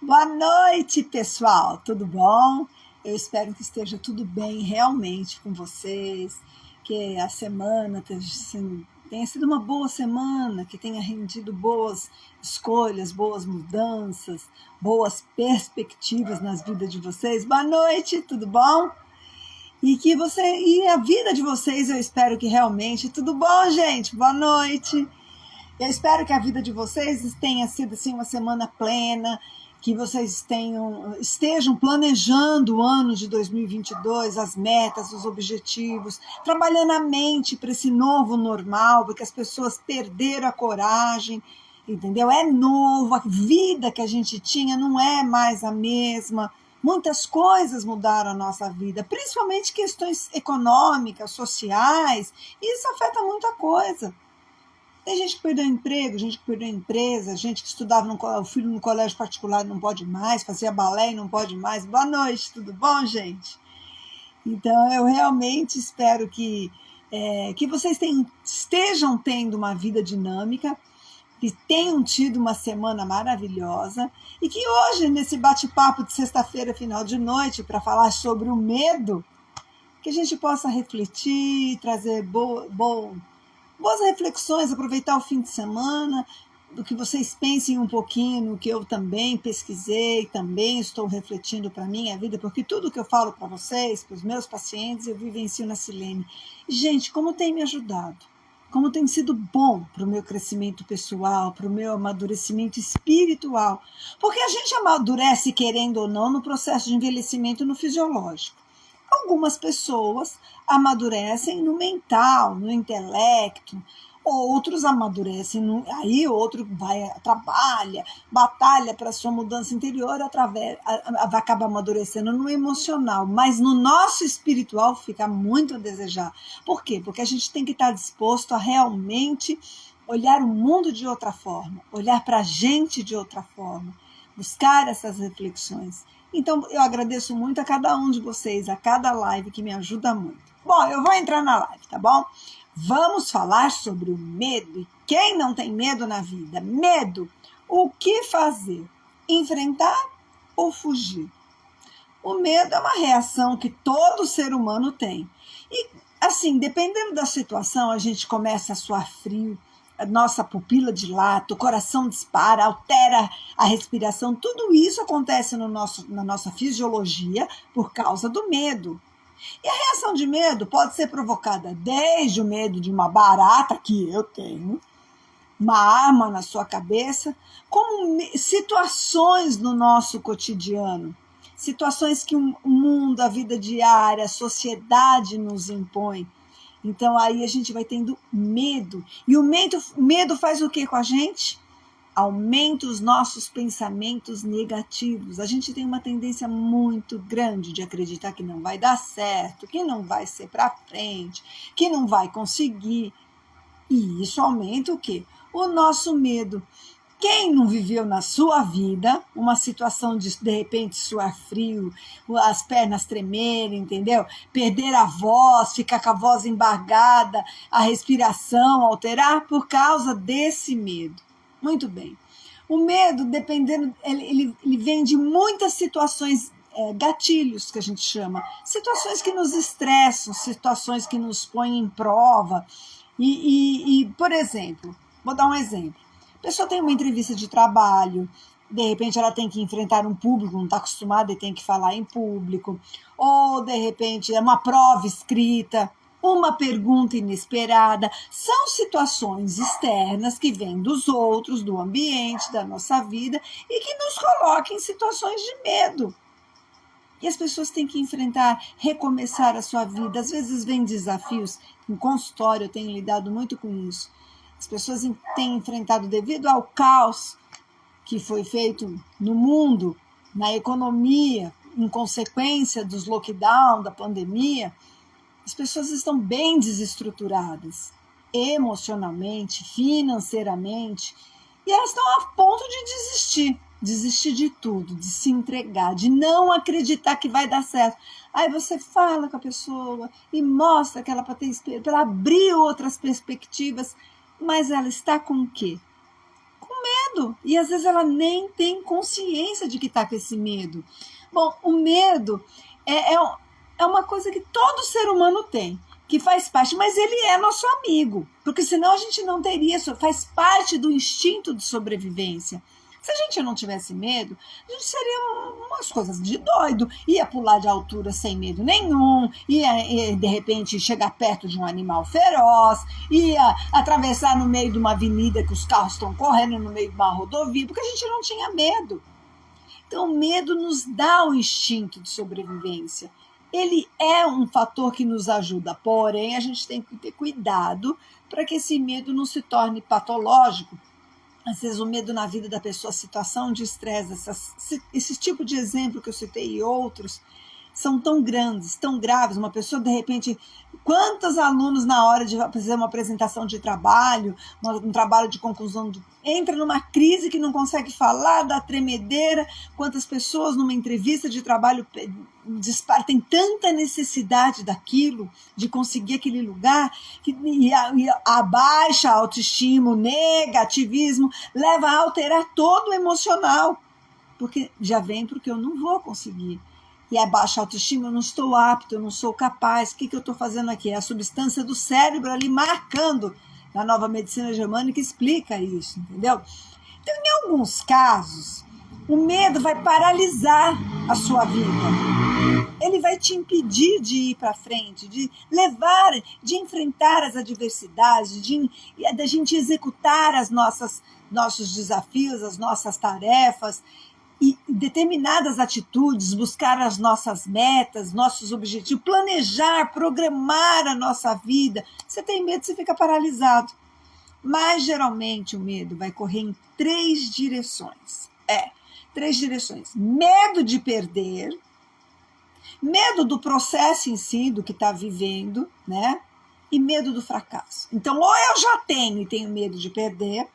Boa noite, pessoal. Tudo bom? Eu espero que esteja tudo bem realmente com vocês, que a semana tenha sido uma boa semana, que tenha rendido boas escolhas, boas mudanças, boas perspectivas nas vidas de vocês. Boa noite, tudo bom? E a vida de vocês, eu espero que realmente tudo bom, gente. Boa noite. Eu espero que a vida de vocês tenha sido assim, uma semana plena, que vocês estejam planejando o ano de 2022, as metas, os objetivos, trabalhando a mente para esse novo normal, porque as pessoas perderam a coragem, entendeu? É novo, a vida que a gente tinha não é mais a mesma. Muitas coisas mudaram a nossa vida, principalmente questões econômicas, sociais, e isso afeta muita coisa. Tem gente que perdeu emprego, gente que perdeu empresa, gente que estudava o filho no colégio particular e não pode mais, fazia balé e não pode mais. Boa noite, tudo bom, gente? Então, eu realmente espero que vocês estejam tendo uma vida dinâmica, que tenham tido uma semana maravilhosa e que hoje, nesse bate-papo de sexta-feira, final de noite, para falar sobre o medo, que a gente possa refletir, trazer boas reflexões, aproveitar o fim de semana, do que vocês pensem um pouquinho no que eu também pesquisei, também estou refletindo para a minha vida, porque tudo que eu falo para vocês, para os meus pacientes, eu vivencio na Silene. Gente, como tem me ajudado, como tem sido bom para o meu crescimento pessoal, para o meu amadurecimento espiritual, porque a gente amadurece, querendo ou não, no processo de envelhecimento no fisiológico. Algumas pessoas amadurecem no mental, no intelecto, outros amadurecem, aí outro trabalha, batalha para a sua mudança interior, acaba amadurecendo no emocional, mas no nosso espiritual fica muito a desejar. Por quê? Porque a gente tem que estar disposto a realmente olhar o mundo de outra forma, olhar para a gente de outra forma, buscar essas reflexões. Então, eu agradeço muito a cada um de vocês, a cada live que me ajuda muito. Bom, eu vou entrar na live, tá bom? Vamos falar sobre o medo. E quem não tem medo na vida? Medo. O que fazer? Enfrentar ou fugir? O medo é uma reação que todo ser humano tem. E, assim, dependendo da situação, a gente começa a suar frio, a nossa pupila dilata, o coração dispara, altera a respiração. Tudo isso acontece na nossa fisiologia por causa do medo. E a reação de medo pode ser provocada desde o medo de uma barata, que eu tenho, uma arma na sua cabeça, como situações no nosso cotidiano, situações que o mundo, a vida diária, a sociedade nos impõe. Então, aí a gente vai tendo medo. E o medo faz o que com a gente? Aumenta os nossos pensamentos negativos. A gente tem uma tendência muito grande de acreditar que não vai dar certo, que não vai ser para frente, que não vai conseguir. E isso aumenta o quê? O nosso medo. Quem não viveu na sua vida uma situação de repente suar frio, as pernas tremerem, entendeu? Perder a voz, ficar com a voz embargada, a respiração alterar por causa desse medo. Muito bem. O medo, dependendo, ele vem de muitas situações, gatilhos que a gente chama, situações que nos estressam, situações que nos põem em prova. Por exemplo, vou dar um exemplo. A pessoa tem uma entrevista de trabalho, de repente ela tem que enfrentar um público, não está acostumada e tem que falar em público, ou de repente é uma prova escrita, uma pergunta inesperada. São situações externas que vêm dos outros, do ambiente, da nossa vida e que nos colocam em situações de medo. E as pessoas têm que enfrentar, recomeçar a sua vida. Às vezes vem desafios, em consultório eu tenho lidado muito com isso. As pessoas têm enfrentado, devido ao caos que foi feito no mundo, na economia, em consequência dos lockdown, da pandemia, as pessoas estão bem desestruturadas, emocionalmente, financeiramente, e elas estão a ponto de desistir de tudo, de se entregar, de não acreditar que vai dar certo. Aí você fala com a pessoa e mostra que ela para abrir outras perspectivas, mas ela está com o quê? Com medo. E às vezes ela nem tem consciência de que está com esse medo. Bom, o medo é uma coisa que todo ser humano tem, que faz parte, mas ele é nosso amigo, porque senão a gente não teria, faz parte do instinto de sobrevivência. Se a gente não tivesse medo, a gente seria umas coisas de doido, ia pular de altura sem medo nenhum, ia de repente chegar perto de um animal feroz, ia atravessar no meio de uma avenida que os carros estão correndo no meio de uma rodovia, porque a gente não tinha medo. Então, o medo nos dá o instinto de sobrevivência. Ele é um fator que nos ajuda, porém, a gente tem que ter cuidado para que esse medo não se torne patológico. Às vezes, o medo na vida da pessoa, a situação de estresse, esse tipo de exemplo que eu citei e outros, são tão grandes, tão graves. Uma pessoa, de repente, quantos alunos na hora de fazer uma apresentação de trabalho, um trabalho de conclusão, entra numa crise que não consegue falar, dá tremedeira. Quantas pessoas numa entrevista de trabalho tem tanta necessidade daquilo, de conseguir aquele lugar, e a baixa autoestima, o negativismo, leva a alterar todo o emocional. Porque já vem porque eu não vou conseguir. E a baixa autoestima, eu não estou apto, eu não sou capaz, o que eu estou fazendo aqui? É a substância do cérebro ali marcando. Na nova medicina germânica explica isso, entendeu? Então, em alguns casos, o medo vai paralisar a sua vida. Ele vai te impedir de ir para frente, de levar, de enfrentar as adversidades, da gente executar nossos desafios, as nossas tarefas, e determinadas atitudes, buscar as nossas metas, nossos objetivos, planejar, programar a nossa vida. Você tem medo, você fica paralisado. Mas, geralmente, o medo vai correr em 3 direções. 3 direções. Medo de perder, medo do processo em si, do que está vivendo, né? E medo do fracasso. Então, ou eu já tenho e tenho medo de perder,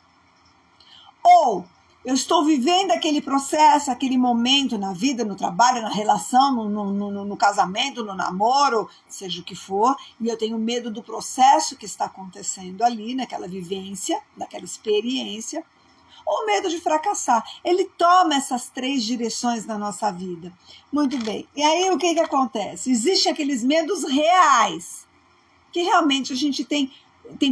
ou eu estou vivendo aquele processo, aquele momento na vida, no trabalho, na relação, no casamento, no namoro, seja o que for, e eu tenho medo do processo que está acontecendo ali, naquela vivência, naquela experiência, ou medo de fracassar. Ele toma essas 3 direções na nossa vida. Muito bem. E aí o que acontece? Existem aqueles medos reais, que realmente a gente tem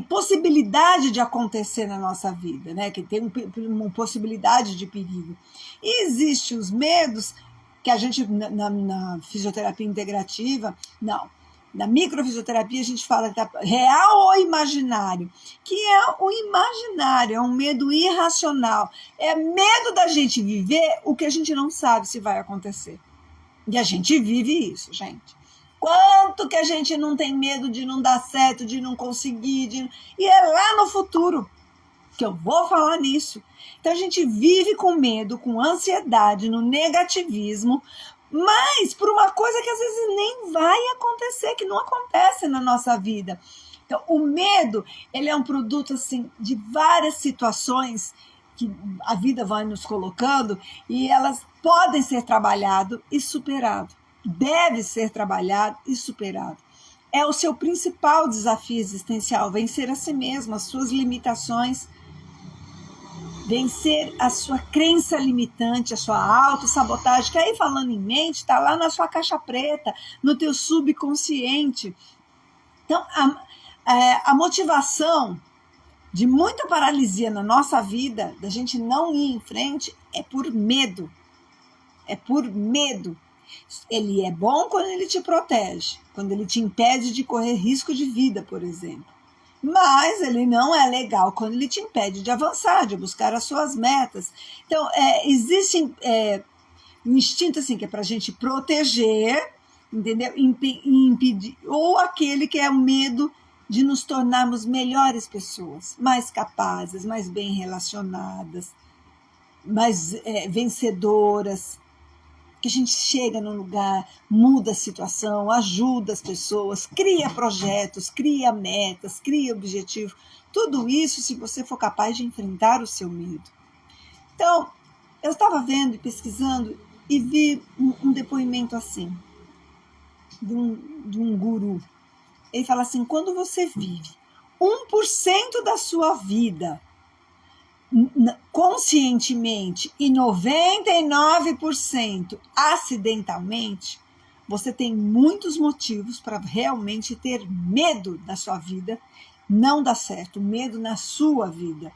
possibilidade de acontecer na nossa vida, né? Que tem uma possibilidade de perigo. E existem os medos que a gente, na fisioterapia integrativa, na microfisioterapia a gente fala que é real ou imaginário, que é o imaginário, é um medo irracional, é medo da gente viver o que a gente não sabe se vai acontecer. E a gente vive isso, gente. Quanto que a gente não tem medo de não dar certo, de não conseguir, e é lá no futuro que eu vou falar nisso. Então a gente vive com medo, com ansiedade, no negativismo, mas por uma coisa que às vezes nem vai acontecer, que não acontece na nossa vida. Então o medo, ele é um produto assim de várias situações que a vida vai nos colocando e elas podem ser trabalhado e superado. Deve ser trabalhado e superado. É o seu principal desafio existencial, vencer a si mesmo, as suas limitações, vencer a sua crença limitante, a sua autossabotagem, que aí falando em mente, está lá na sua caixa preta, no teu subconsciente. Então, a motivação de muita paralisia na nossa vida, da gente não ir em frente, é por medo. É por medo. Ele é bom quando ele te protege, quando ele te impede de correr risco de vida, por exemplo. Mas ele não é legal quando ele te impede de avançar, de buscar as suas metas. Então, existe um instinto assim, que é para a gente proteger, entendeu? Impedir, ou aquele que é o medo de nos tornarmos melhores pessoas, mais capazes, mais bem relacionadas, mais vencedoras, que a gente chega num lugar, muda a situação, ajuda as pessoas, cria projetos, cria metas, cria objetivos. Tudo isso se você for capaz de enfrentar o seu medo. Então, eu estava vendo e pesquisando e vi um depoimento assim, de um guru. Ele fala assim, quando você vive 1% da sua vida conscientemente e 99% acidentalmente, você tem muitos motivos para realmente ter medo da sua vida não dar certo, medo na sua vida.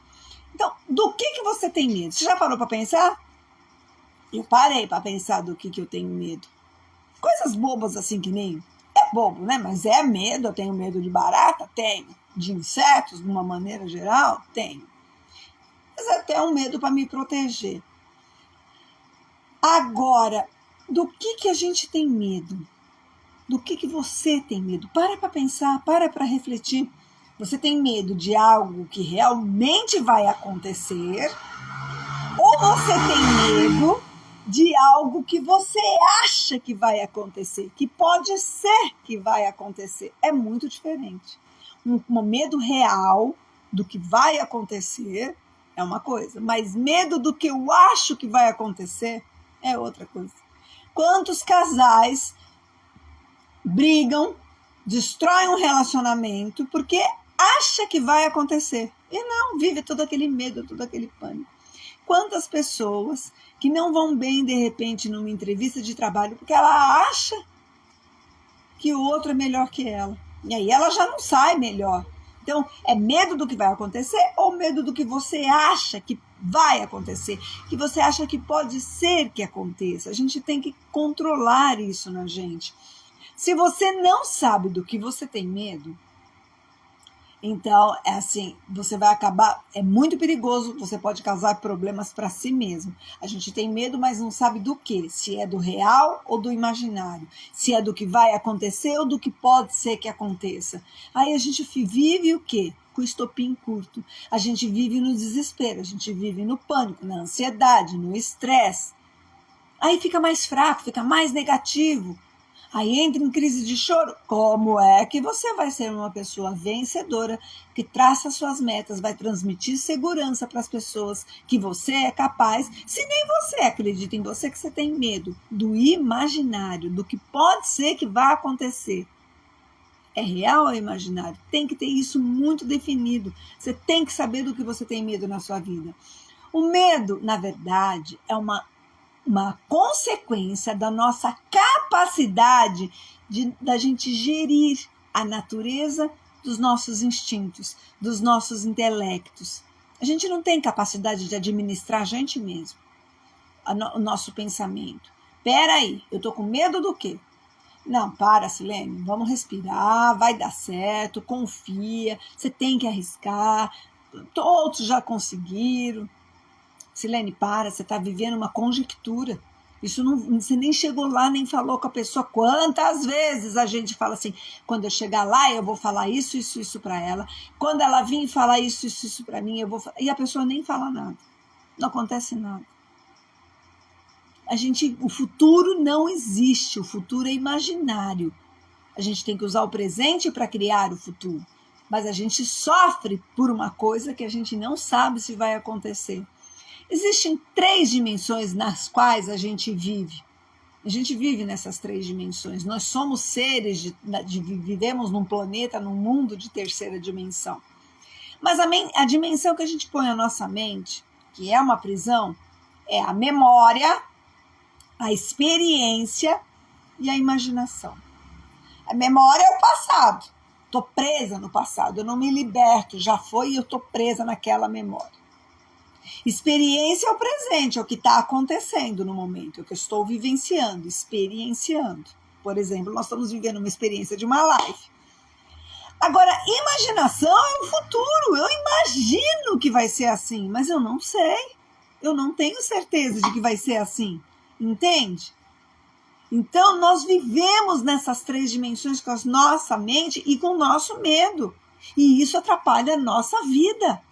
Então, do que você tem medo? Você já parou para pensar? Eu parei para pensar do que eu tenho medo. Coisas bobas assim que nem... É bobo, né? Mas é medo. Eu tenho medo de barata? Tenho. De insetos, de uma maneira geral? Tenho. Mas é até um medo para me proteger. Agora, do que a gente tem medo? Do que você tem medo? Para pensar, para refletir. Você tem medo de algo que realmente vai acontecer? Ou você tem medo de algo que você acha que vai acontecer, que pode ser que vai acontecer? É muito diferente. Um medo real do que vai acontecer é uma coisa, mas medo do que eu acho que vai acontecer é outra coisa. Quantos casais brigam, destroem um relacionamento porque acha que vai acontecer e não, vive todo aquele medo, todo aquele pânico. Quantas pessoas que não vão bem de repente numa entrevista de trabalho porque ela acha que o outro é melhor que ela, e aí ela já não sai melhor. Então, é medo do que vai acontecer ou medo do que você acha que vai acontecer, que você acha que pode ser que aconteça? A gente tem que controlar isso na gente. Se você não sabe do que você tem medo, então, é assim, você vai acabar, é muito perigoso, você pode causar problemas para si mesmo. A gente tem medo, mas não sabe do que, se é do real ou do imaginário, se é do que vai acontecer ou do que pode ser que aconteça. Aí a gente vive o quê? Com o estopim curto. A gente vive no desespero, a gente vive no pânico, na ansiedade, no estresse. Aí fica mais fraco, fica mais negativo. Aí entra em crise de choro. Como é que você vai ser uma pessoa vencedora, que traça suas metas, vai transmitir segurança para as pessoas, que você é capaz, se nem você acredita em você, que você tem medo do imaginário, do que pode ser que vai acontecer? É real ou imaginário? Tem que ter isso muito definido. Você tem que saber do que você tem medo na sua vida. O medo, na verdade, é uma consequência da nossa capacidade da gente gerir a natureza dos nossos instintos, dos nossos intelectos. A gente não tem capacidade de administrar a gente mesmo, o nosso pensamento. Peraí, eu tô com medo do quê? Não, para, Silene, vamos respirar, vai dar certo, confia, você tem que arriscar, todos já conseguiram. Silene, para, você está vivendo uma conjectura. Isso não, você nem chegou lá, nem falou com a pessoa. Quantas vezes a gente fala assim, quando eu chegar lá, eu vou falar isso, isso, isso para ela. Quando ela vir falar isso, isso, isso para mim, eu vou falar. E a pessoa nem fala nada. Não acontece nada. O futuro não existe, o futuro é imaginário. A gente tem que usar o presente para criar o futuro. Mas a gente sofre por uma coisa que a gente não sabe se vai acontecer. Existem 3 dimensões nas quais a gente vive. A gente vive nessas 3 dimensões. Nós somos seres, vivemos num planeta, num mundo de terceira dimensão. Mas a dimensão que a gente põe a nossa mente, que é uma prisão, é a memória, a experiência e a imaginação. A memória é o passado. Estou presa no passado, eu não me liberto, já foi e eu estou presa naquela memória. Experiência é o presente, é o que está acontecendo no momento, é o que eu estou vivenciando, experienciando. Por exemplo, nós estamos vivendo uma experiência de uma live. Agora, imaginação é o futuro, eu imagino que vai ser assim, mas eu não sei, eu não tenho certeza de que vai ser assim, entende? Então, nós vivemos nessas 3 dimensões com a nossa mente e com o nosso medo, e isso atrapalha a nossa vida.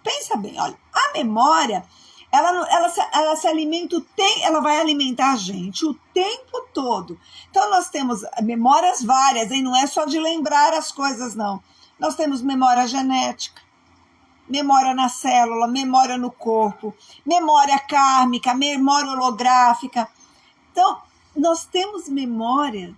Pensa bem, olha, a memória, ela se alimenta, ela vai alimentar a gente o tempo todo. Então, nós temos memórias várias, hein? Não é só de lembrar as coisas, não. Nós temos memória genética, memória na célula, memória no corpo, memória kármica, memória holográfica. Então, nós temos memória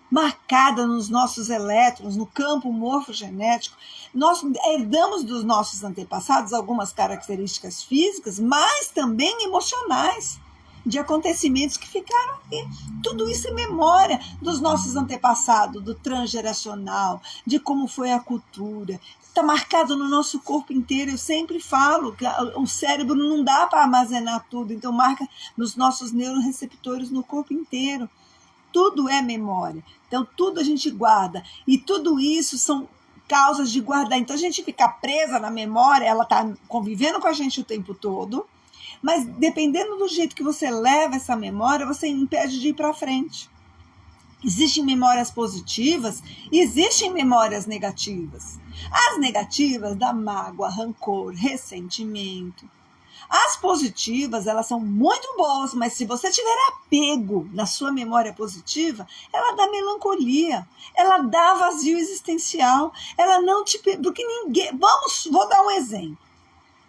marcada nos nossos elétrons, no campo morfogenético. Nós herdamos dos nossos antepassados algumas características físicas, mas também emocionais, de acontecimentos que ficaram aqui. Tudo isso é memória dos nossos antepassados, do transgeracional, de como foi a cultura. Está marcado no nosso corpo inteiro. Eu sempre falo que o cérebro não dá para armazenar tudo, então marca nos nossos neuroreceptores no corpo inteiro. Tudo é memória. Então, tudo a gente guarda. E tudo isso são causas de guardar. Então, a gente fica presa na memória, ela está convivendo com a gente o tempo todo, mas dependendo do jeito que você leva essa memória, você impede de ir para frente. Existem memórias positivas e existem memórias negativas. As negativas dá mágoa, rancor, ressentimento. As positivas, elas são muito boas, mas se você tiver apego na sua memória positiva, ela dá melancolia, ela dá vazio existencial, ela não te... Porque ninguém... Vou dar um exemplo.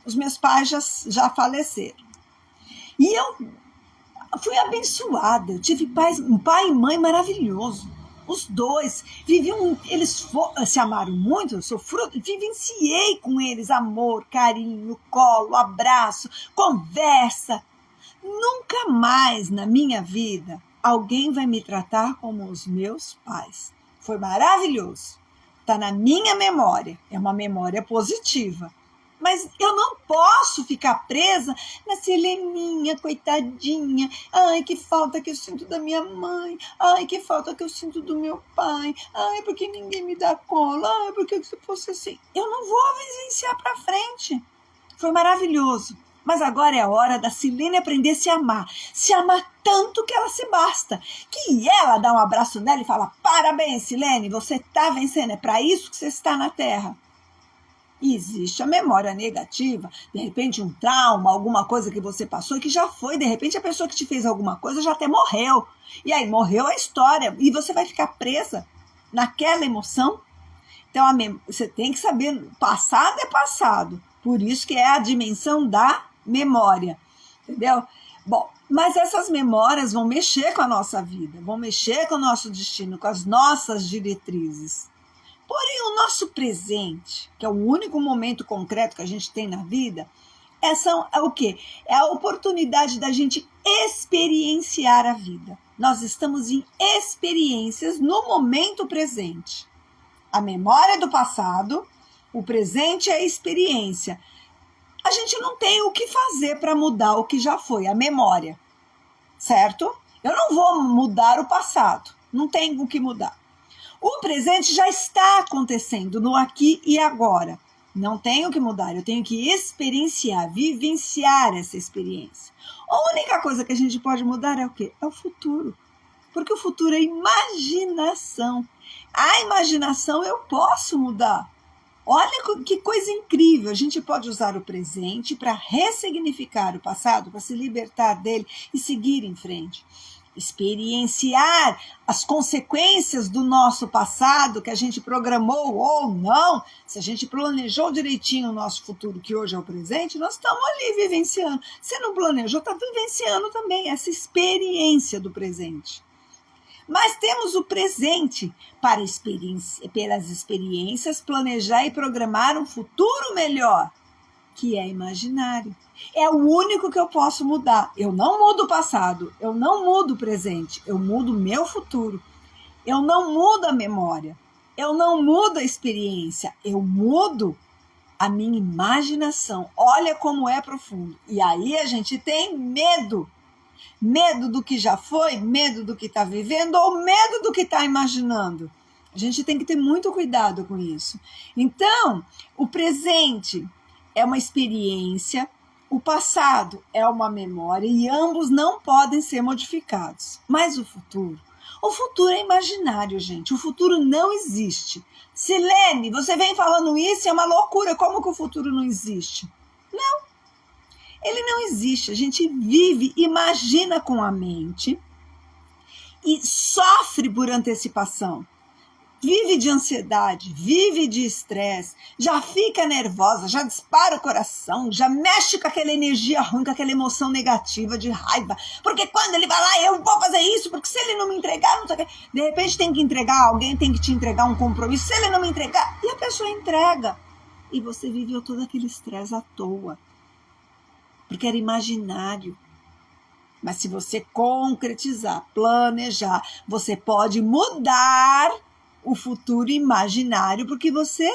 Os meus pais já faleceram. E eu fui abençoada. Eu tive um pai e mãe maravilhoso. Os dois viviam, eles se amaram muito, eu sou fruto, vivenciei com eles amor, carinho, colo, abraço, conversa. Nunca mais na minha vida alguém vai me tratar como os meus pais. Foi maravilhoso. Está na minha memória, é uma memória positiva. Mas eu não posso ficar presa na Sileninha, coitadinha. Ai, que falta que eu sinto da minha mãe. Ai, que falta que eu sinto do meu pai. Ai, porque ninguém me dá cola. Ai, porque se fosse assim. Eu não vou vivenciar para frente. Foi maravilhoso. Mas agora é a hora da Silene aprender a se amar. Se amar tanto que ela se basta. Que ela dá um abraço nela e fala: parabéns, Silene, você está vencendo. É para isso que você está na Terra. E existe a memória negativa, de repente um trauma, alguma coisa que você passou e que já foi, de repente a pessoa que te fez alguma coisa já até morreu. E aí morreu a história e você vai ficar presa naquela emoção. Então você tem que saber, passado é passado, por isso que é a dimensão da memória, entendeu? Bom, mas essas memórias vão mexer com a nossa vida, vão mexer com o nosso destino, com as nossas diretrizes. Porém, o nosso presente, que é o único momento concreto que a gente tem na vida, é o quê? É a oportunidade da gente experienciar a vida. Nós estamos em experiências no momento presente. A memória do passado, o presente é a experiência. A gente não tem o que fazer para mudar o que já foi, a memória, certo? Eu não vou mudar o passado, não tenho o que mudar. O presente já está acontecendo no aqui e agora. Não tenho que mudar, eu tenho que experienciar, vivenciar essa experiência. A única coisa que a gente pode mudar é o quê? É o futuro. Porque o futuro é imaginação. A imaginação eu posso mudar. Olha que coisa incrível. A gente pode usar o presente para ressignificar o passado, para se libertar dele e seguir em frente. Experienciar as consequências do nosso passado que a gente programou ou não. Se a gente planejou direitinho o nosso futuro, que hoje é o presente, nós estamos ali vivenciando. Se não planejou, está vivenciando também essa experiência do presente. Mas temos o presente para pelas experiências, planejar e programar um futuro melhor, que é imaginário. É o único que eu posso mudar. Eu não mudo o passado, eu não mudo o presente, eu mudo o meu futuro. Eu não mudo a memória, eu não mudo a experiência, eu mudo a minha imaginação. Olha como é profundo. E aí a gente tem medo. Medo do que já foi, medo do que está vivendo ou medo do que está imaginando. A gente tem que ter muito cuidado com isso. Então, o presente é uma experiência, o passado é uma memória e ambos não podem ser modificados. Mas o futuro é imaginário, gente. O futuro não existe. Silene, você vem falando isso, é uma loucura. Como que o futuro não existe? Não. Ele não existe. A gente vive, imagina com a mente e sofre por antecipação. vive de ansiedade, vive de estresse, já fica nervosa, já dispara o coração, já mexe com aquela energia ruim, com aquela emoção negativa de raiva. Porque quando ele vai lá, eu vou fazer isso, porque se ele não me entregar, não sei o quê. De repente tem que entregar, alguém tem que te entregar um compromisso, se ele não me entregar, e a pessoa entrega. E você viveu todo aquele estresse à toa, porque era imaginário. Mas se você concretizar, planejar, você pode mudar o futuro imaginário, porque você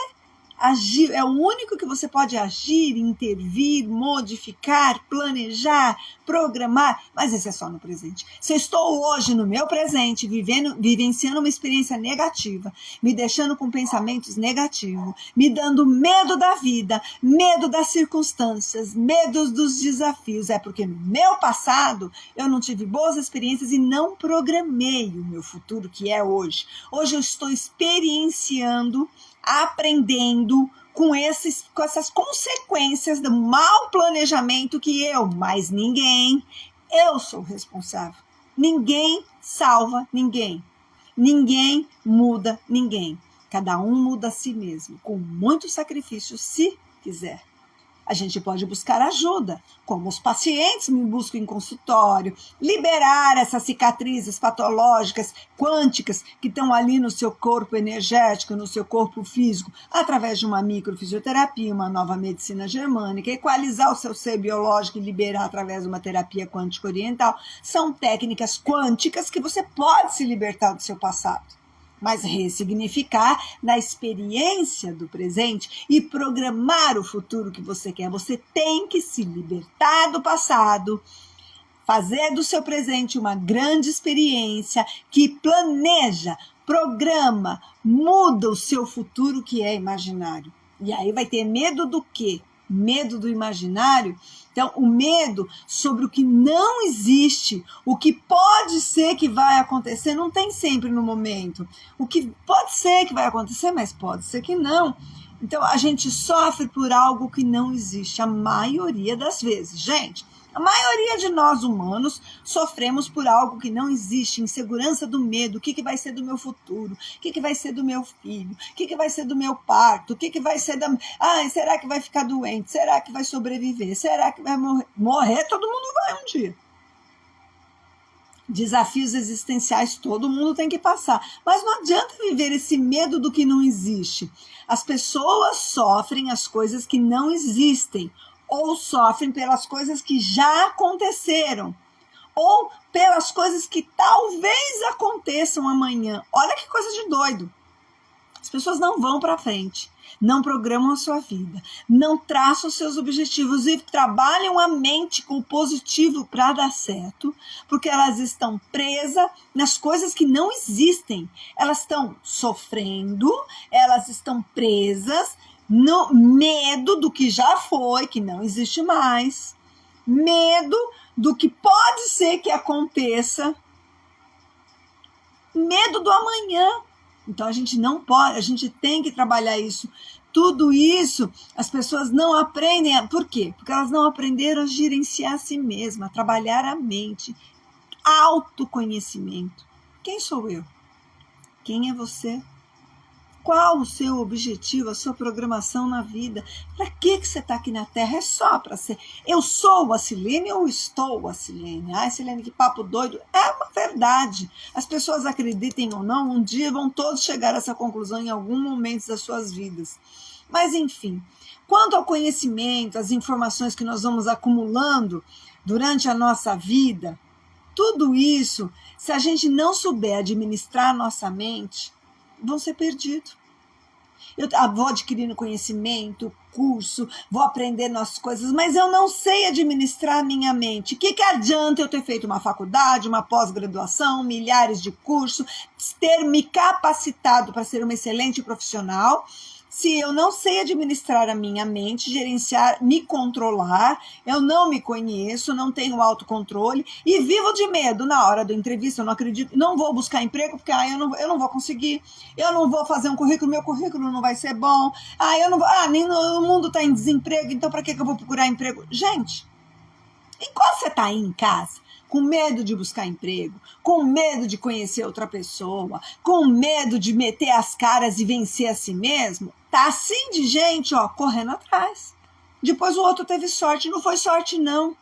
agir, é o único que você pode agir, intervir, modificar, planejar, programar, mas isso é só no presente. Se eu estou hoje no meu presente, vivenciando uma experiência negativa, me deixando com pensamentos negativos, me dando medo da vida, medo das circunstâncias, medo dos desafios, é porque no meu passado eu não tive boas experiências e não programei o meu futuro, que é hoje. Hoje eu estou experienciando, aprendendo com essas consequências do mau planejamento que eu, mais ninguém, eu sou responsável. Ninguém salva ninguém. Ninguém muda ninguém. Cada um muda a si mesmo, com muito sacrifício, se quiser. A gente pode buscar ajuda, como os pacientes me buscam em consultório, liberar essas cicatrizes patológicas, quânticas, que estão ali no seu corpo energético, no seu corpo físico, através de uma microfisioterapia, uma nova medicina germânica, equalizar o seu ser biológico e liberar através de uma terapia quântica oriental. São técnicas quânticas que você pode se libertar do seu passado, mas ressignificar na experiência do presente e programar o futuro que você quer. Você tem que se libertar do passado, fazer do seu presente uma grande experiência que planeja, programa, muda o seu futuro que é imaginário. E aí vai ter medo do quê? Medo do imaginário. Então, o medo sobre o que não existe, o que pode ser que vai acontecer, não tem sempre no momento. O que pode ser que vai acontecer, mas pode ser que não. Então, a gente sofre por algo que não existe, a maioria das vezes. Gente, a maioria de nós humanos sofremos por algo que não existe, insegurança do medo, o que vai ser do meu futuro, o que vai ser do meu filho, o que vai ser do meu parto, o que vai ser da... será que vai ficar doente? Será que vai sobreviver? Será que vai morrer? Morrer todo mundo vai um dia. Desafios existenciais todo mundo tem que passar, mas não adianta viver esse medo do que não existe. As pessoas sofrem as coisas que não existem, ou sofrem pelas coisas que já aconteceram, ou pelas coisas que talvez aconteçam amanhã. Olha que coisa de doido. As pessoas não vão para frente, não programam a sua vida, não traçam os seus objetivos e trabalham a mente com o positivo para dar certo, porque elas estão presas nas coisas que não existem. Elas estão sofrendo, elas estão presas no medo do que já foi, que não existe mais, medo do que pode ser que aconteça, medo do amanhã. Então a gente não pode, a gente tem que trabalhar isso. Tudo isso as pessoas não aprendem. Por quê? Porque elas não aprenderam a gerenciar a si mesmas, a trabalhar a mente. Autoconhecimento. Quem sou eu? Quem é você? Qual o seu objetivo, a sua programação na vida? Para que você está aqui na Terra? É só para ser. Eu sou a Silene ou estou a Silene? Ai, Silene, que papo doido. É uma verdade. As pessoas acreditem ou não, um dia vão todos chegar a essa conclusão em algum momento das suas vidas. Mas, enfim, quanto ao conhecimento, as informações que nós vamos acumulando durante a nossa vida, tudo isso, se a gente não souber administrar a nossa mente, vão ser perdidos. Eu vou adquirindo conhecimento, curso, vou aprender nossas coisas, mas eu não sei administrar a minha mente. O que adianta eu ter feito uma faculdade, uma pós-graduação, milhares de cursos, ter me capacitado para ser uma excelente profissional, se eu não sei administrar a minha mente, gerenciar, me controlar, eu não me conheço, não tenho autocontrole e vivo de medo na hora da entrevista, eu não acredito, não vou buscar emprego porque eu não vou conseguir, eu não vou fazer um currículo, meu currículo não vai ser bom, eu não vou, o mundo está em desemprego, então para que eu vou procurar emprego? Gente, enquanto você está aí em casa, com medo de buscar emprego, com medo de conhecer outra pessoa, com medo de meter as caras e vencer a si mesmo, tá assim de gente, ó, correndo atrás. Depois o outro teve sorte, não foi sorte não.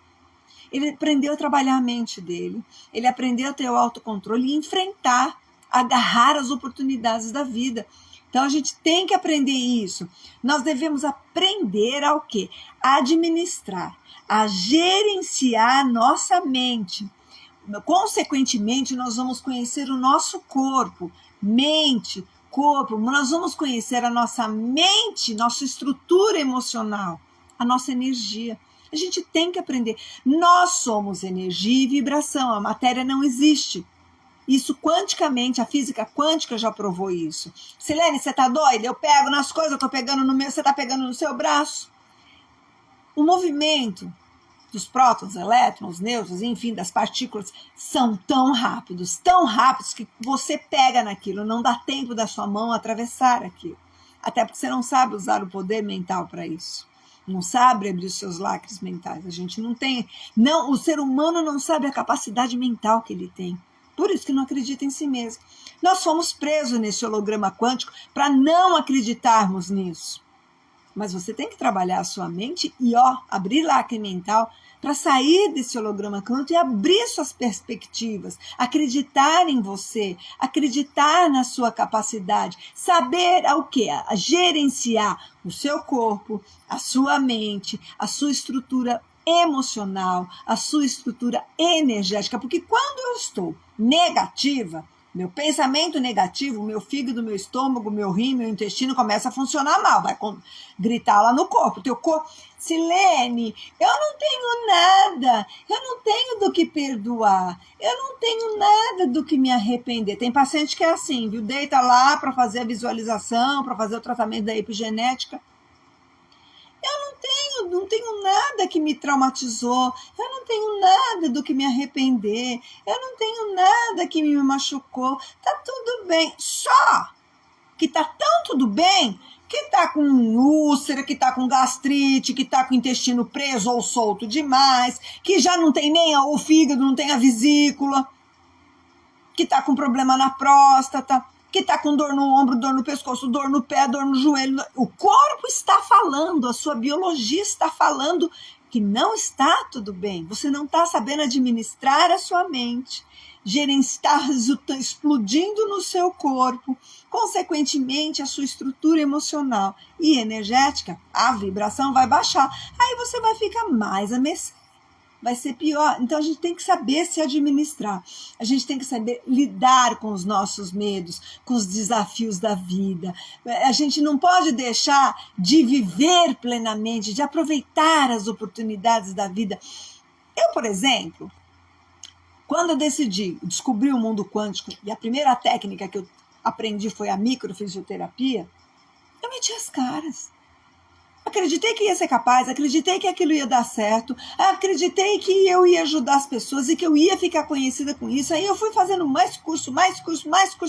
Ele aprendeu a trabalhar a mente dele, ele aprendeu a ter o autocontrole e enfrentar, agarrar as oportunidades da vida. Então a gente tem que aprender isso. Nós devemos aprender ao quê? A administrar, a gerenciar a nossa mente. Consequentemente, nós vamos conhecer o nosso corpo, mente, corpo, nós vamos conhecer a nossa mente, nossa estrutura emocional, a nossa energia. A gente tem que aprender. Nós somos energia e vibração, a matéria não existe. Isso quanticamente, a física quântica já provou isso. Silene, você tá doida? Eu pego nas coisas, eu tô pegando no meu, você tá pegando no seu braço. O movimento dos prótons, elétrons, nêutrons, enfim, das partículas, são tão rápidos que você pega naquilo, não dá tempo da sua mão atravessar aquilo. Até porque você não sabe usar o poder mental para isso. Não sabe abrir os seus lacres mentais. A gente não tem. Não, o ser humano não sabe a capacidade mental que ele tem. Por isso que não acredita em si mesmo. Nós fomos presos nesse holograma quântico para não acreditarmos nisso. Mas você tem que trabalhar a sua mente e abrir lacre mental para sair desse holograma quântico e abrir suas perspectivas, acreditar em você, acreditar na sua capacidade, saber o quê? A gerenciar o seu corpo, a sua mente, a sua estrutura emocional, a sua estrutura energética, porque quando eu estou negativa, meu pensamento negativo, meu fígado, meu estômago, meu rim, meu intestino começa a funcionar mal, vai gritar lá no corpo, teu corpo, Silene, eu não tenho nada, eu não tenho do que perdoar, eu não tenho nada do que me arrepender. Tem paciente que é assim, viu? Deita lá para fazer a visualização, para fazer o tratamento da epigenética. Eu não tenho nada que me traumatizou, eu não tenho nada do que me arrepender, eu não tenho nada que me machucou, tá tudo bem. Só que tá tão tudo bem que tá com úlcera, que tá com gastrite, que tá com o intestino preso ou solto demais, que já não tem nem o fígado, não tem a vesícula, que tá com problema na próstata, que está com dor no ombro, dor no pescoço, dor no pé, dor no joelho. O corpo está falando, a sua biologia está falando que não está tudo bem. Você não está sabendo administrar a sua mente. Gerenciar está explodindo no seu corpo. Consequentemente, a sua estrutura emocional e energética, a vibração vai baixar. Aí você vai ficar mais a mercê. Vai ser pior. Então a gente tem que saber se administrar. A gente tem que saber lidar com os nossos medos, com os desafios da vida. A gente não pode deixar de viver plenamente, de aproveitar as oportunidades da vida. Eu, por exemplo, quando eu decidi descobrir o mundo quântico, e a primeira técnica que eu aprendi foi a microfisioterapia, eu meti as caras. Acreditei que ia ser capaz, acreditei que aquilo ia dar certo, acreditei que eu ia ajudar as pessoas e que eu ia ficar conhecida com isso. Aí eu fui fazendo mais curso,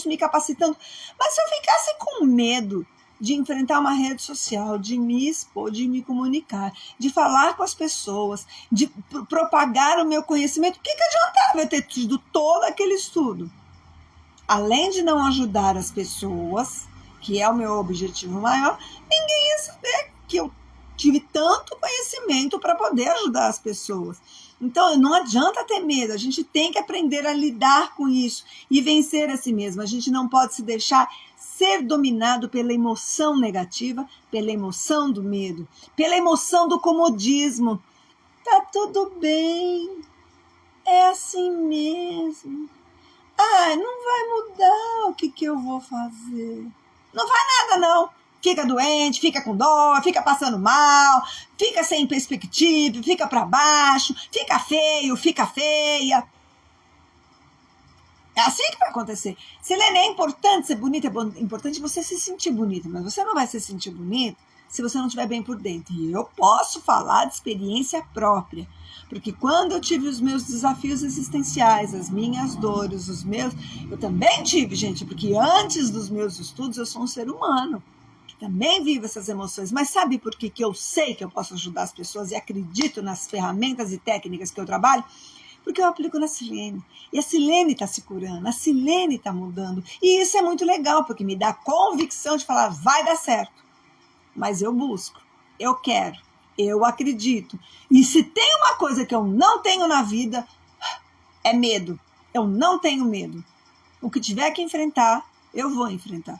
me capacitando. Mas se eu ficasse com medo de enfrentar uma rede social, de me expor, de me comunicar, de falar com as pessoas, de propagar o meu conhecimento, o que adiantava eu ter tido todo aquele estudo? Além de não ajudar as pessoas, que é o meu objetivo maior, ninguém ia saber que eu tive tanto conhecimento para poder ajudar as pessoas. Então, não adianta ter medo, a gente tem que aprender a lidar com isso e vencer a si mesmo. A gente não pode se deixar ser dominado pela emoção negativa, pela emoção do medo, pela emoção do comodismo. Tá tudo bem, é assim mesmo. Não vai mudar o que eu vou fazer. Não vai nada, não. Fica doente, fica com dor, fica passando mal, fica sem perspectiva, fica para baixo, fica feio, fica feia. É assim que vai acontecer. Silene, é importante ser bonita, é importante você se sentir bonita, mas você não vai se sentir bonita se você não estiver bem por dentro. E eu posso falar de experiência própria, porque quando eu tive os meus desafios existenciais, as minhas dores, eu também tive, gente, porque antes dos meus estudos eu sou um ser humano. Também vivo essas emoções, mas sabe por que eu sei que eu posso ajudar as pessoas e acredito nas ferramentas e técnicas que eu trabalho? Porque eu aplico na Silene. E a Silene está se curando, a Silene está mudando. E isso é muito legal, porque me dá convicção de falar, vai dar certo. Mas eu busco, eu quero, eu acredito. E se tem uma coisa que eu não tenho na vida, é medo. Eu não tenho medo. O que tiver que enfrentar, eu vou enfrentar.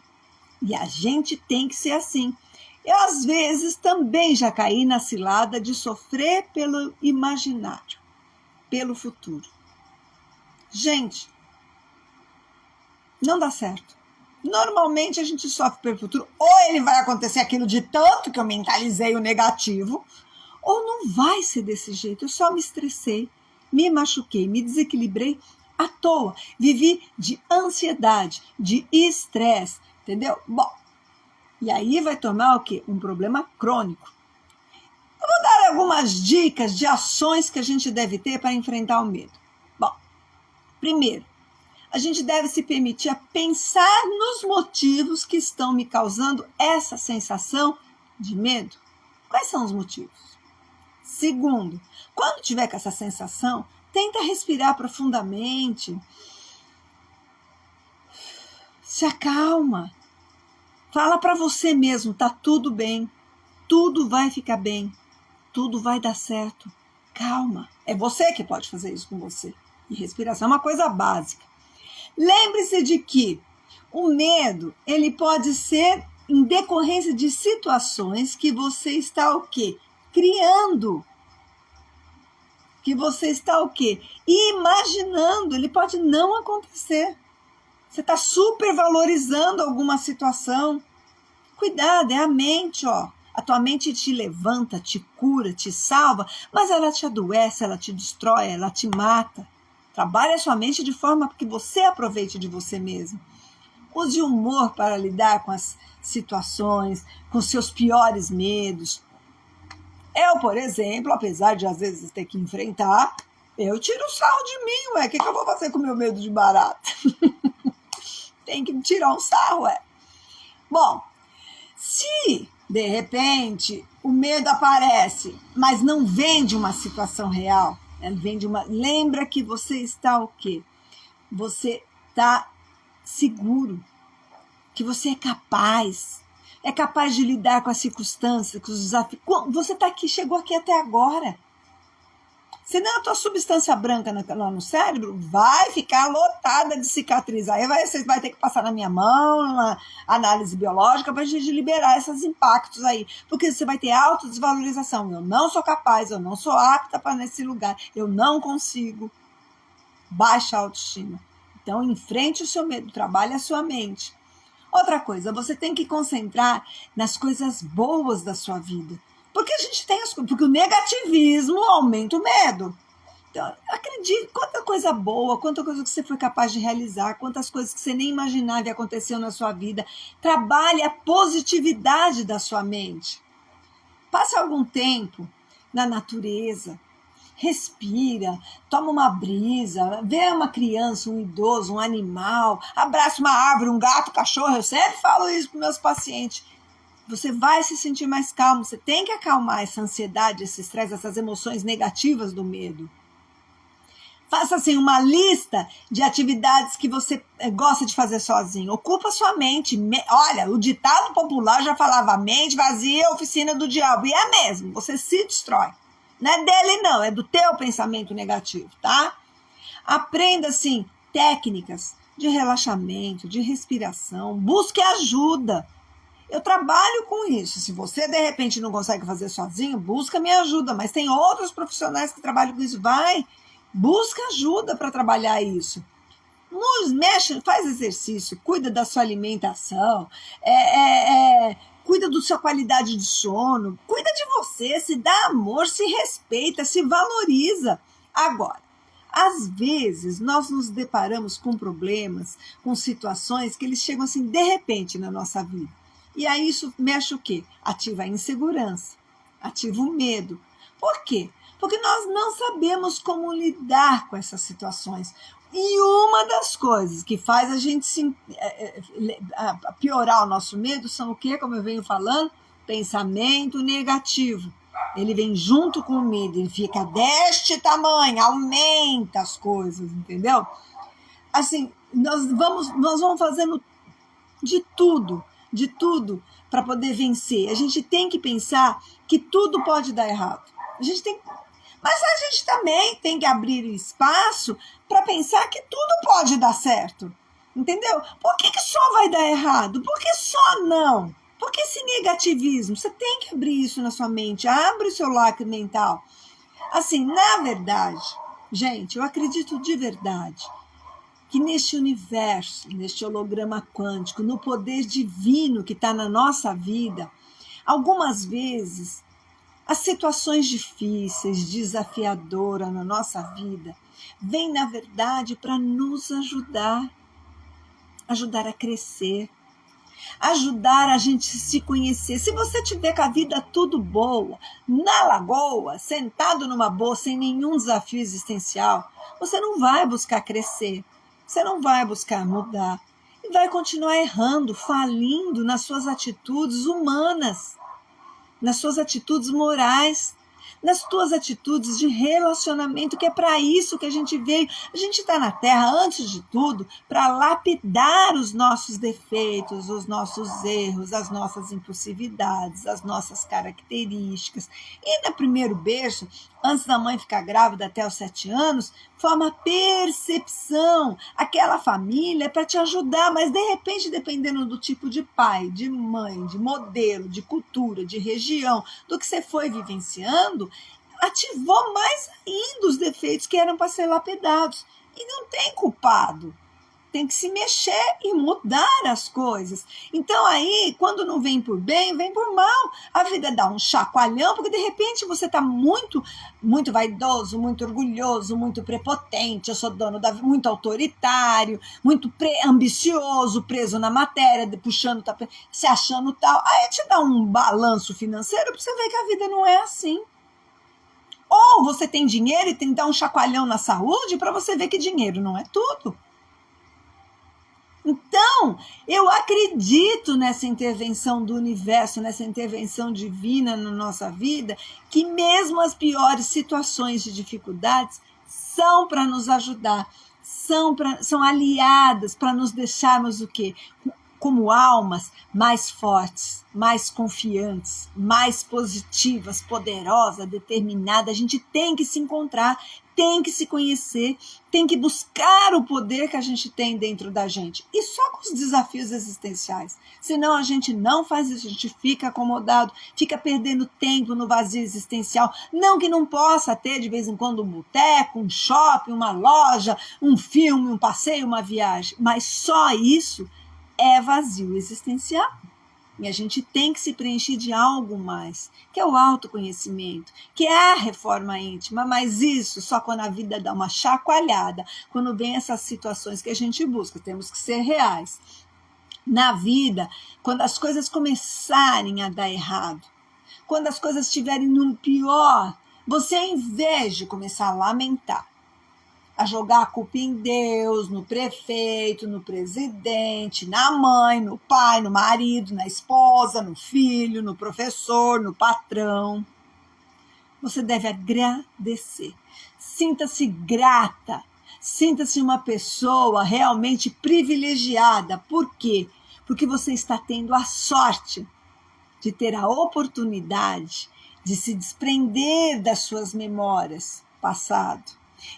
E a gente tem que ser assim. Eu, às vezes, também já caí na cilada de sofrer pelo imaginário, pelo futuro. Gente, não dá certo. Normalmente a gente sofre pelo futuro. Ou ele vai acontecer aquilo de tanto que eu mentalizei o negativo, ou não vai ser desse jeito. Eu só me estressei, me machuquei, me desequilibrei à toa. Vivi de ansiedade, de estresse, entendeu? Bom, e aí vai tornar o quê? Um problema crônico. Eu vou dar algumas dicas de ações que a gente deve ter para enfrentar o medo. Bom, primeiro, a gente deve se permitir a pensar nos motivos que estão me causando essa sensação de medo. Quais são os motivos? Segundo, quando tiver com essa sensação, tenta respirar profundamente. Se acalma. Fala para você mesmo, tá tudo bem, tudo vai ficar bem, tudo vai dar certo. Calma, é você que pode fazer isso com você. E respiração é uma coisa básica. Lembre-se de que o medo, ele pode ser em decorrência de situações que você está o quê? Criando. Que você está o quê? Imaginando, ele pode não acontecer. Você está supervalorizando alguma situação. Cuidado, é a mente, ó. A tua mente te levanta, te cura, te salva, mas ela te adoece, ela te destrói, ela te mata. Trabalhe a sua mente de forma que você aproveite de você mesmo. Use humor para lidar com as situações, com seus piores medos. Eu, por exemplo, apesar de às vezes ter que enfrentar, eu tiro o sarro de mim, ué. O que eu vou fazer com o meu medo de barata? Tem que tirar um sarro, ué. Bom, se de repente o medo aparece, mas não vem de uma situação real, vem de uma. Lembra que você está o quê? Você está seguro, que você é capaz de lidar com as circunstâncias, com os desafios. Você está aqui, chegou aqui até agora. Senão a tua substância branca lá no cérebro vai ficar lotada de cicatriz. Aí você vai ter que passar na minha mão, na análise biológica, para a gente liberar esses impactos aí. Porque você vai ter autodesvalorização. Eu não sou capaz, eu não sou apta para nesse lugar, eu não consigo. Baixa autoestima. Então, enfrente o seu medo, trabalhe a sua mente. Outra coisa, você tem que concentrar nas coisas boas da sua vida. Porque a gente tem porque o negativismo aumenta o medo. Então, acredite, quanta coisa boa, quanta coisa que você foi capaz de realizar, quantas coisas que você nem imaginava e aconteceu na sua vida. Trabalhe a positividade da sua mente. Passe algum tempo na natureza. Respira, toma uma brisa, vê uma criança, um idoso, um animal, abraça uma árvore, um gato, um cachorro. Eu sempre falo isso para os meus pacientes. Você vai se sentir mais calmo. Você tem que acalmar essa ansiedade, esse estresse, essas emoções negativas do medo. Faça assim uma lista de atividades que você gosta de fazer sozinho. Ocupa sua mente. Olha, o ditado popular já falava: mente vazia, oficina do diabo. E é mesmo, você se destrói. Não é dele não, é do teu pensamento negativo, tá? Aprenda, assim, técnicas de relaxamento, de respiração. Busque ajuda. Eu trabalho com isso. Se você, de repente, não consegue fazer sozinho, busca minha ajuda. Mas tem outros profissionais que trabalham com isso. Vai, busca ajuda para trabalhar isso. Mexe, faz exercício, cuida da sua alimentação, cuida da sua qualidade de sono, cuida de você, se dá amor, se respeita, se valoriza. Agora, às vezes, nós nos deparamos com problemas, com situações que eles chegam assim de repente na nossa vida. E aí isso mexe o quê? Ativa a insegurança, ativa o medo. Por quê? Porque nós não sabemos como lidar com essas situações. E uma das coisas que faz a gente piorar o nosso medo são o quê? Como eu venho falando, pensamento negativo. Ele vem junto com o medo, ele fica deste tamanho, aumenta as coisas, entendeu? Assim, nós vamos fazendo de tudo para poder vencer. A gente tem que pensar que tudo pode dar errado. Mas a gente também tem que abrir espaço para pensar que tudo pode dar certo. Entendeu? Por que só vai dar errado? Por que só não? Por que esse negativismo? Você tem que abrir isso na sua mente. Abre o seu lacre mental. Assim, na verdade, gente, eu acredito de verdade que neste universo, neste holograma quântico, no poder divino que está na nossa vida, algumas vezes as situações difíceis, desafiadoras na nossa vida, vêm, na verdade, para nos ajudar a crescer, ajudar a gente se conhecer. Se você tiver com a vida tudo boa, na lagoa, sentado numa boa, sem nenhum desafio existencial, você não vai buscar crescer, você não vai buscar mudar, e vai continuar errando, falindo nas suas atitudes humanas, nas suas atitudes morais, nas tuas atitudes de relacionamento, que é para isso que a gente veio. A gente está na Terra, antes de tudo, para lapidar os nossos defeitos, os nossos erros, as nossas impulsividades, as nossas características. E no primeiro berço, antes da mãe ficar grávida até os 7 anos, forma percepção. Aquela família é para te ajudar, mas de repente, dependendo do tipo de pai, de mãe, de modelo, de cultura, de região, do que você foi vivenciando, ativou mais ainda os defeitos que eram para ser lapidados. E não tem culpado. Tem que se mexer e mudar as coisas. Então aí, quando não vem por bem, vem por mal. A vida dá um chacoalhão, porque de repente você está muito vaidoso, muito orgulhoso, muito prepotente, eu sou dono da vida, muito autoritário, muito ambicioso, preso na matéria, puxando, se achando tal. Aí te dá um balanço financeiro para você ver que a vida não é assim. Ou você tem dinheiro e tem que dar um chacoalhão na saúde para você ver que dinheiro não é tudo. Então, eu acredito nessa intervenção do universo, nessa intervenção divina na nossa vida, que mesmo as piores situações de dificuldades são para nos ajudar, são aliadas para nos deixarmos o quê? Como almas mais fortes, mais confiantes, mais positivas, poderosas, determinadas. A gente tem que se encontrar, tem que se conhecer, tem que buscar o poder que a gente tem dentro da gente. E só com os desafios existenciais. Senão a gente não faz isso, a gente fica acomodado, fica perdendo tempo no vazio existencial. Não que não possa ter de vez em quando um boteco, um shopping, uma loja, um filme, um passeio, uma viagem. Mas só isso é vazio existencial. E a gente tem que se preencher de algo mais, que é o autoconhecimento, que é a reforma íntima, mas isso só quando a vida dá uma chacoalhada, quando vem essas situações que a gente busca, temos que ser reais. Na vida, quando as coisas começarem a dar errado, quando as coisas estiverem no pior, você, em vez de começar a lamentar, a jogar a culpa em Deus, no prefeito, no presidente, na mãe, no pai, no marido, na esposa, no filho, no professor, no patrão. Você deve agradecer. Sinta-se grata. Sinta-se uma pessoa realmente privilegiada. Por quê? Porque você está tendo a sorte de ter a oportunidade de se desprender das suas memórias passado,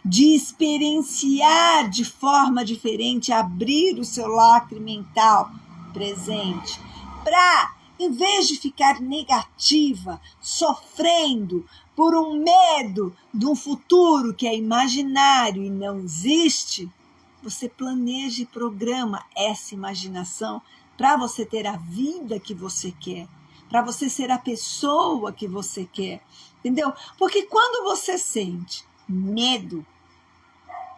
de experienciar de forma diferente, abrir o seu lacre mental presente, para, em vez de ficar negativa, sofrendo por um medo de um futuro que é imaginário e não existe, você planeja e programa essa imaginação para você ter a vida que você quer, para você ser a pessoa que você quer, entendeu? Porque quando você sente medo,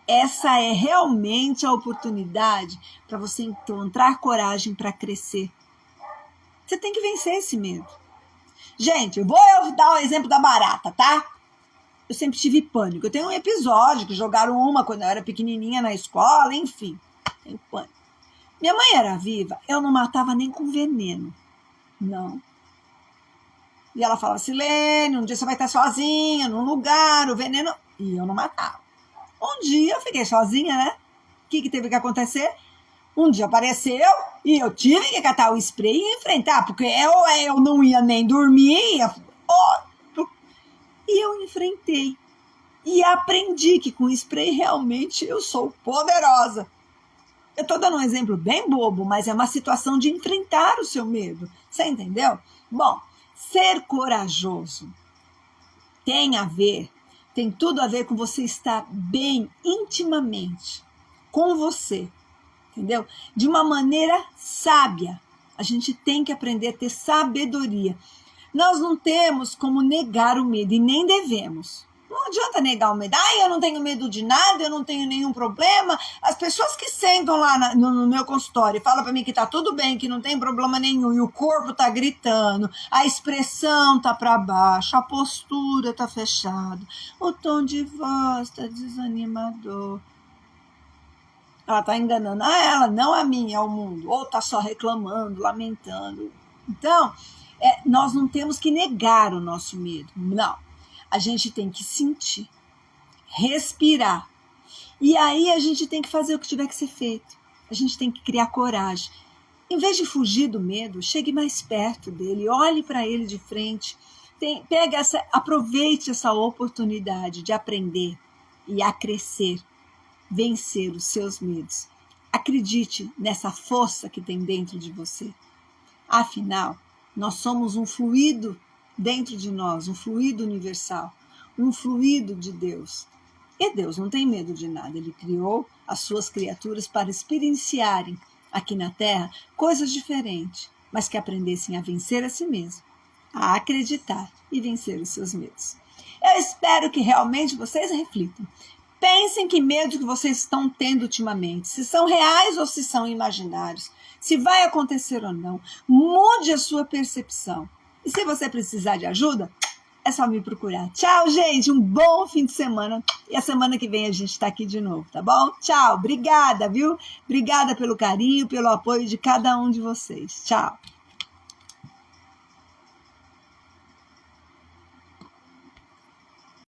essa é realmente a oportunidade para você encontrar coragem para crescer. Você tem que vencer esse medo. Gente, eu vou dar o exemplo da barata, tá? Eu sempre tive pânico. Eu tenho um episódio que jogaram uma quando eu era pequenininha na escola, enfim. Tenho pânico. Minha mãe era viva, eu não matava nem com veneno. Não. E ela falava, Silene, um dia você vai estar sozinha, num lugar, o veneno... E eu não matava. Um dia eu fiquei sozinha, né? O que teve que acontecer? Um dia apareceu e eu tive que catar o spray e enfrentar, porque eu não ia nem dormir, e eu enfrentei. E aprendi que com o spray realmente eu sou poderosa. Eu estou dando um exemplo bem bobo, mas é uma situação de enfrentar o seu medo. Você entendeu? Bom, ser corajoso tem tudo a ver com você estar bem intimamente com você, entendeu? De uma maneira sábia. A gente tem que aprender a ter sabedoria. Nós não temos como negar o medo e nem devemos. Não adianta negar o medo. Eu não tenho medo de nada, eu não tenho nenhum problema. As pessoas que sentam lá no meu consultório e falam para mim que tá tudo bem, que não tem problema nenhum, e o corpo tá gritando, a expressão tá para baixo, a postura tá fechada, o tom de voz tá desanimador. Ela tá enganando ela, não a mim, é o mundo. Ou tá só reclamando, lamentando. Então, nós não temos que negar o nosso medo. Não. A gente tem que sentir, respirar. E aí a gente tem que fazer o que tiver que ser feito. A gente tem que criar coragem. Em vez de fugir do medo, chegue mais perto dele, olhe para ele de frente. Aproveite essa oportunidade de aprender e a crescer, vencer os seus medos. Acredite nessa força que tem dentro de você. Afinal, nós somos um fluido dentro de nós, um fluido universal, um fluido de Deus. E Deus não tem medo de nada. Ele criou as suas criaturas para experienciarem aqui na Terra coisas diferentes, mas que aprendessem a vencer a si mesmo, a acreditar e vencer os seus medos. Eu espero que realmente vocês reflitam. Pensem que medo que vocês estão tendo ultimamente, se são reais ou se são imaginários, se vai acontecer ou não. Mude a sua percepção. E se você precisar de ajuda, é só me procurar. Tchau, gente. Um bom fim de semana. E a semana que vem a gente está aqui de novo, tá bom? Tchau. Obrigada, viu? Obrigada pelo carinho, pelo apoio de cada um de vocês. Tchau.